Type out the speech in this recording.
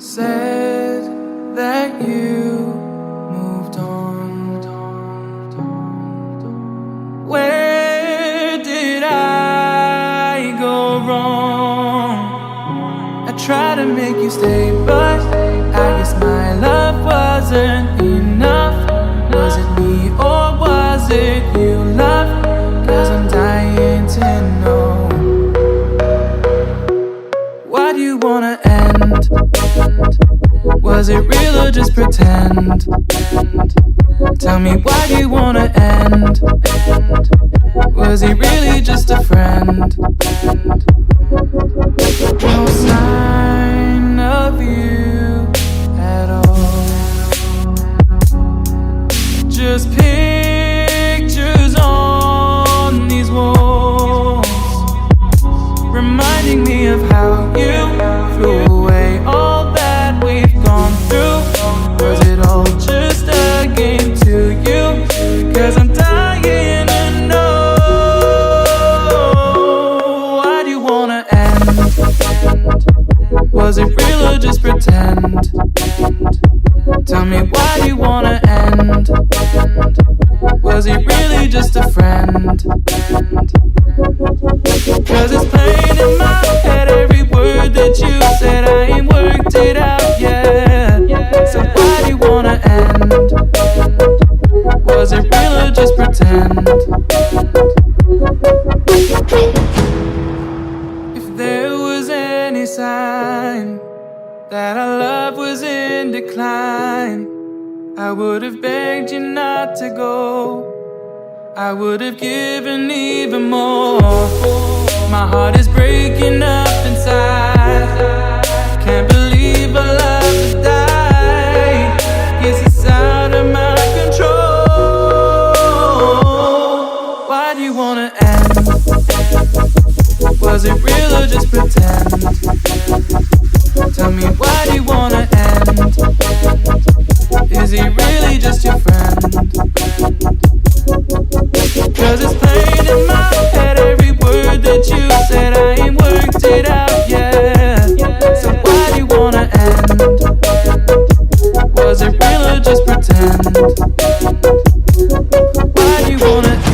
said that you moved on. Where did I go wrong? I tried to make you stay, but I guess my love wasn't enough. Was it me or was it you, love? 'Cause I'm dying to know. Why do you wanna end? Was it real or just pretend? Tell me, why do you wanna end? Was he really just a friend? No sign of you at all. Just pictures on these walls, reminding me of how you threw away all that we've gone through. Was it all just a game to you? 'Cause I'm dying to know. Why do you wanna end? Was it real or just pretend? Tell me, why do you wanna end? Was he really just a friend? 'Cause it's plain in my head, every word that you said, I ain't worked it out yet. So why do you wanna end? Was it real or just pretend? If there was any sign that our love was in decline, I would have begged you not to go. I would have given even more. My heart is breaking up inside. Can't believe our love has died. Guess it's out of my control. Why do you wanna end? Was it real or just pretend? Tell me, why do you wanna end? Is he really just your friend? 'Cause it's plain in my head, every word that you said, I ain't worked it out yet. So why do you wanna end? Was it real or just pretend? Why do you wanna end?